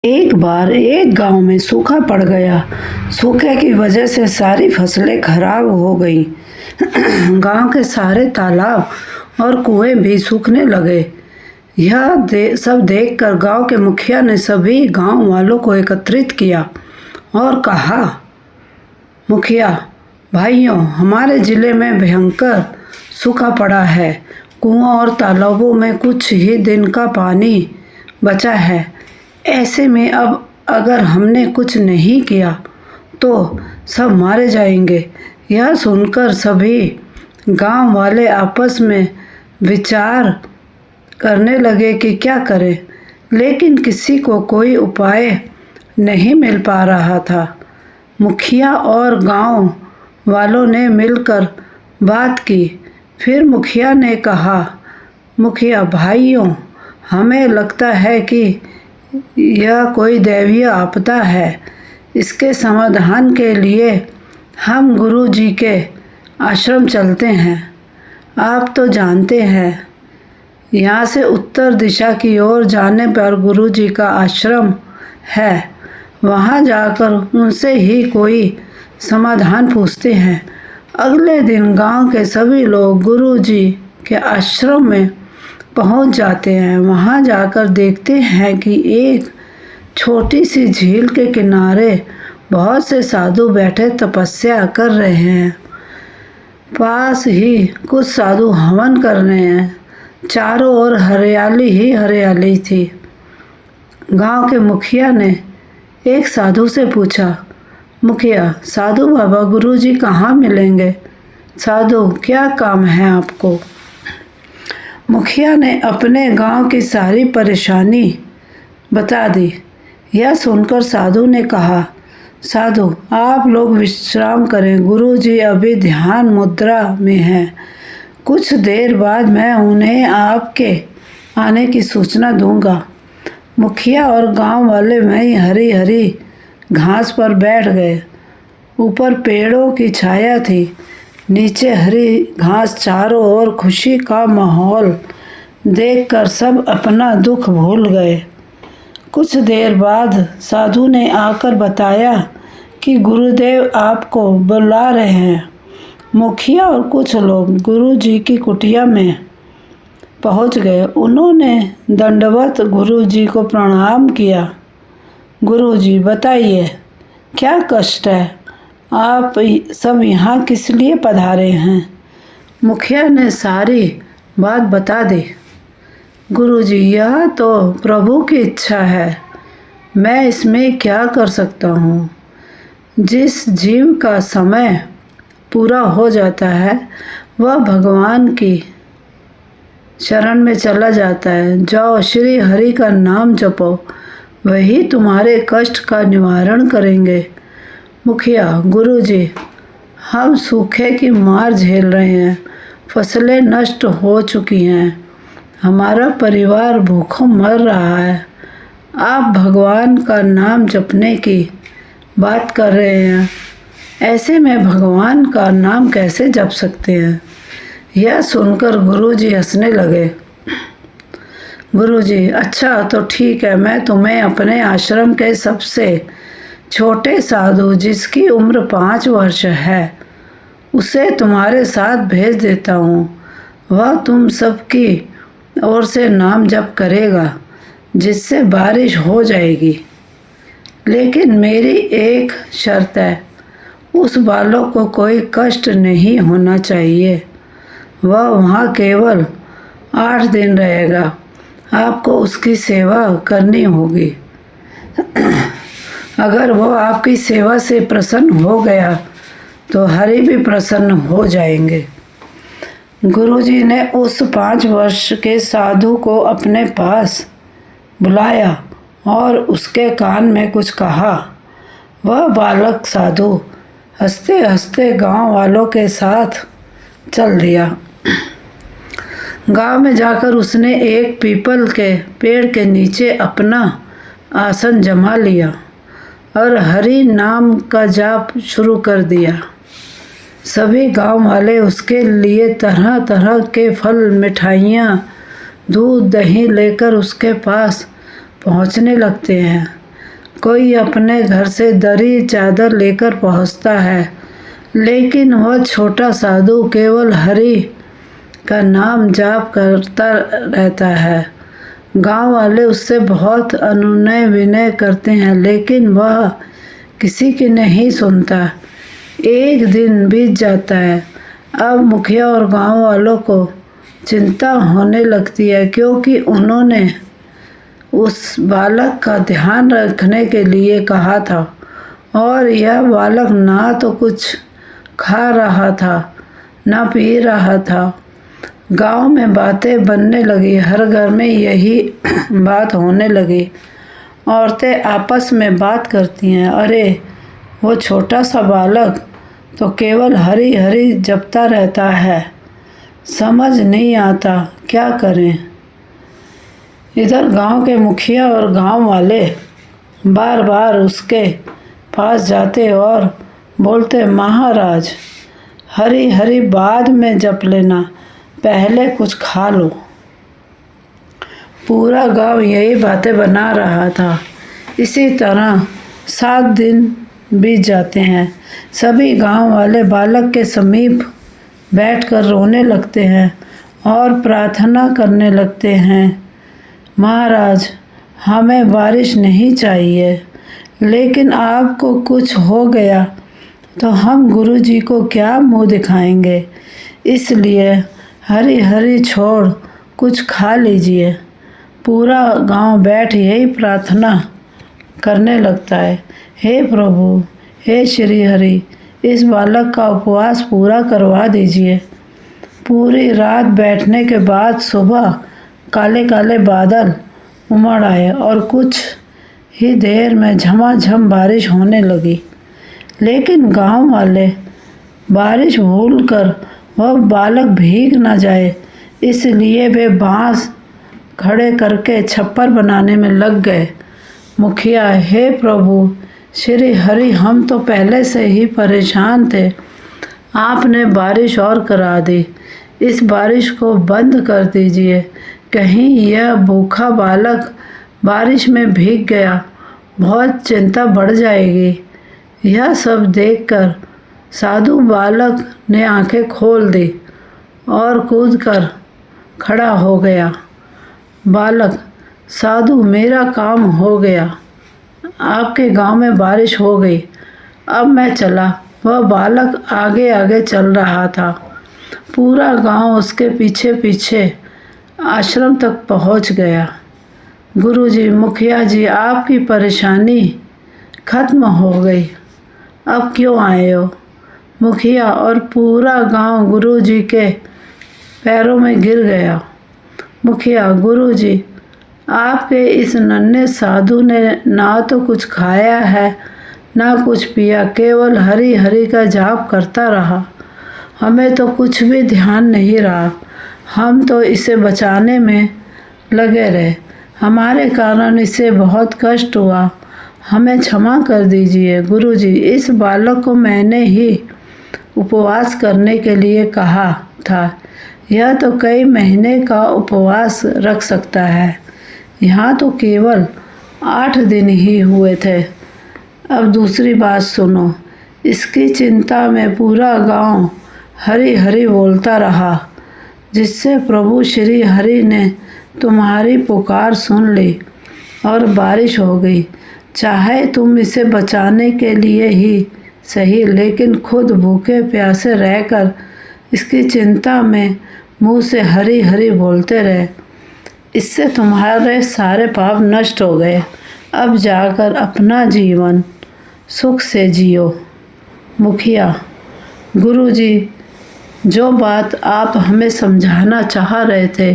एक बार एक गांव में सूखा पड़ गया। सूखे की वजह से सारी फसलें खराब हो गईं। गांव के सारे तालाब और कुएं भी सूखने लगे। सब देखकर गांव के मुखिया ने सभी गांव वालों को एकत्रित किया और कहा, मुखिया भाइयों, हमारे जिले में भयंकर सूखा पड़ा है। कुओं और तालाबों में कुछ ही दिन का पानी बचा है। ऐसे में अब अगर हमने कुछ नहीं किया तो सब मारे जाएंगे। यह सुनकर सभी गांव वाले आपस में विचार करने लगे कि क्या करें, लेकिन किसी को कोई उपाय नहीं मिल पा रहा था। मुखिया और गांव वालों ने मिलकर बात की। फिर मुखिया ने कहा, मुखिया भाइयों, हमें लगता है कि यह कोई दैवीय आपदा है। इसके समाधान के लिए हम गुरु जी के आश्रम चलते हैं। आप तो जानते हैं, यहाँ से उत्तर दिशा की ओर जाने पर गुरु जी का आश्रम है। वहाँ जाकर उनसे ही कोई समाधान पूछते हैं। अगले दिन गांव के सभी लोग गुरु जी के आश्रम में पहुंच जाते हैं। वहां जाकर देखते हैं कि एक छोटी सी झील के किनारे बहुत से साधु बैठे तपस्या कर रहे हैं। पास ही कुछ साधु हवन कर रहे हैं। चारों ओर हरियाली ही हरियाली थी। गांव के मुखिया ने एक साधु से पूछा, मुखिया साधु बाबा, गुरुजी कहाँ मिलेंगे? साधु, क्या काम है आपको? मुखिया ने अपने गांव की सारी परेशानी बता दी। यह सुनकर साधु ने कहा, साधु आप लोग विश्राम करें, गुरुजी अभी ध्यान मुद्रा में हैं। कुछ देर बाद मैं उन्हें आपके आने की सूचना दूंगा। मुखिया और गांव वाले वहीं हरी हरी घास पर बैठ गए। ऊपर पेड़ों की छाया थी, नीचे हरी घास। चारों ओर खुशी का माहौल देखकर सब अपना दुख भूल गए। कुछ देर बाद साधु ने आकर बताया कि गुरुदेव आपको बुला रहे हैं। मुखिया और कुछ लोग गुरु जी की कुटिया में पहुंच गए। उन्होंने दंडवत गुरु जी को प्रणाम किया। गुरु जी बताइए, क्या कष्ट है? आप सब यहाँ किस लिए पधारे हैं? मुखिया ने सारी बात बता दी। गुरुजी, यह तो प्रभु की इच्छा है, मैं इसमें क्या कर सकता हूँ। जिस जीव का समय पूरा हो जाता है वह भगवान की शरण में चला जाता है। जाओ श्री हरि का नाम जपो, वही तुम्हारे कष्ट का निवारण करेंगे। मुखिया, गुरुजी, हम सूखे की मार झेल रहे हैं। फसलें नष्ट हो चुकी हैं। हमारा परिवार भूखों मर रहा है। आप भगवान का नाम जपने की बात कर रहे हैं। ऐसे में भगवान का नाम कैसे जप सकते हैं? यह सुनकर गुरुजी हंसने लगे। गुरुजी, अच्छा तो ठीक है, मैं तुम्हें अपने आश्रम के सबसे छोटे साधु, जिसकी उम्र 5 वर्ष है, उसे तुम्हारे साथ भेज देता हूँ। वह तुम सबकी ओर से नाम जप करेगा, जिससे बारिश हो जाएगी। लेकिन मेरी एक शर्त है, उस बालक को कोई कष्ट नहीं होना चाहिए। वह वहाँ केवल 8 दिन रहेगा। आपको उसकी सेवा करनी होगी। अगर वह आपकी सेवा से प्रसन्न हो गया तो हरि भी प्रसन्न हो जाएंगे। गुरुजी ने उस 5 वर्ष के साधु को अपने पास बुलाया और उसके कान में कुछ कहा। वह बालक साधु हंसते हंसते गांव वालों के साथ चल दिया। गांव में जाकर उसने एक पीपल के पेड़ के नीचे अपना आसन जमा लिया और हरि नाम का जाप शुरू कर दिया। सभी गांव वाले उसके लिए तरह तरह के फल, मिठाइयाँ, दूध, दही लेकर उसके पास पहुँचने लगते हैं। कोई अपने घर से दरी चादर लेकर पहुंचता है, लेकिन वह छोटा साधु केवल हरि का नाम जाप करता रहता है। गांव वाले उससे बहुत अनुनय विनय करते हैं, लेकिन वह किसी की नहीं सुनता। एक दिन बीत जाता है। अब मुखिया और गांव वालों को चिंता होने लगती है, क्योंकि उन्होंने उस बालक का ध्यान रखने के लिए कहा था और यह बालक ना तो कुछ खा रहा था ना पी रहा था। गांव में बातें बनने लगी, हर घर में यही बात होने लगी। औरतें आपस में बात करती हैं, अरे वो छोटा सा बालक तो केवल हरी हरी जपता रहता है, समझ नहीं आता क्या करें। इधर गांव के मुखिया और गांव वाले बार बार उसके पास जाते और बोलते, महाराज हरी हरी बाद में जप लेना, पहले कुछ खा लो। पूरा गांव यही बातें बना रहा था। इसी तरह 7 दिन बीत जाते हैं। सभी गांव वाले बालक के समीप बैठकर रोने लगते हैं और प्रार्थना करने लगते हैं, महाराज हमें बारिश नहीं चाहिए, लेकिन आपको कुछ हो गया तो हम गुरुजी को क्या मुंह दिखाएंगे, इसलिए हरी हरी छोड़ कुछ खा लीजिए। पूरा गांव बैठ यही प्रार्थना करने लगता है, हे प्रभु, हे श्री हरि, इस बालक का उपवास पूरा करवा दीजिए। पूरी रात बैठने के बाद सुबह काले काले बादल उमड़ आए और कुछ ही देर में झमाझम बारिश होने लगी। लेकिन गांव वाले बारिश भूलकर वह बालक भीग न जाए, इसलिए वे बांस खड़े करके छप्पर बनाने में लग गए। मुखिया, हे प्रभु श्री हरि, हम तो पहले से ही परेशान थे, आपने बारिश और करा दी, इस बारिश को बंद कर दीजिए, कहीं यह भूखा बालक बारिश में भीग गया, बहुत चिंता बढ़ जाएगी। यह सब देखकर साधु बालक ने आंखें खोल दी और कूदकर खड़ा हो गया। बालक, साधु मेरा काम हो गया, आपके गांव में बारिश हो गई, अब मैं चला। वह बालक आगे आगे चल रहा था। पूरा गांव उसके पीछे पीछे आश्रम तक पहुंच गया। गुरुजी, मुखिया जी, आपकी परेशानी खत्म हो गई, अब क्यों आए हो? मुखिया और पूरा गांव गुरुजी के पैरों में गिर गया। मुखिया, गुरुजी, आपके इस नन्हे साधु ने ना तो कुछ खाया है ना कुछ पिया, केवल हरी हरी का जाप करता रहा, हमें तो कुछ भी ध्यान नहीं रहा, हम तो इसे बचाने में लगे रहे, हमारे कारण इसे बहुत कष्ट हुआ, हमें क्षमा कर दीजिए। गुरुजी, इस बालक को मैंने ही उपवास करने के लिए कहा था, यह तो कई महीने का उपवास रख सकता है, यहाँ तो केवल 8 दिन ही हुए थे। अब दूसरी बात सुनो। इसकी चिंता में पूरा गांव हरी हरी बोलता रहा, जिससे प्रभु श्री हरि ने तुम्हारी पुकार सुन ली और बारिश हो गई। चाहे तुम इसे बचाने के लिए ही सही, लेकिन खुद भूखे प्यासे रहकर इसकी चिंता में मुंह से हरी हरी बोलते रहे, इससे तुम्हारे सारे पाप नष्ट हो गए। अब जाकर अपना जीवन सुख से जियो। मुखिया, गुरुजी, जो बात आप हमें समझाना चाह रहे थे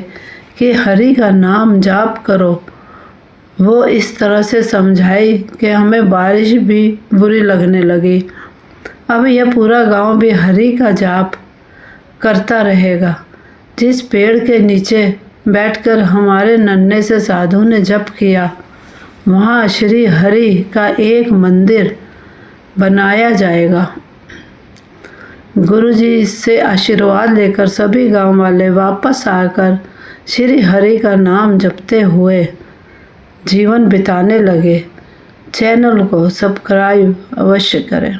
कि हरि का नाम जाप करो, वो इस तरह से समझाई कि हमें बारिश भी बुरी लगने लगी। अब यह पूरा गांव भी हरि का जाप करता रहेगा। जिस पेड़ के नीचे बैठकर हमारे नन्हे से साधु ने जप किया, वहाँ श्री हरि का एक मंदिर बनाया जाएगा। गुरुजी से आशीर्वाद लेकर सभी गांव वाले वापस आकर श्री हरि का नाम जपते हुए जीवन बिताने लगे। चैनल को सब्सक्राइब अवश्य करें।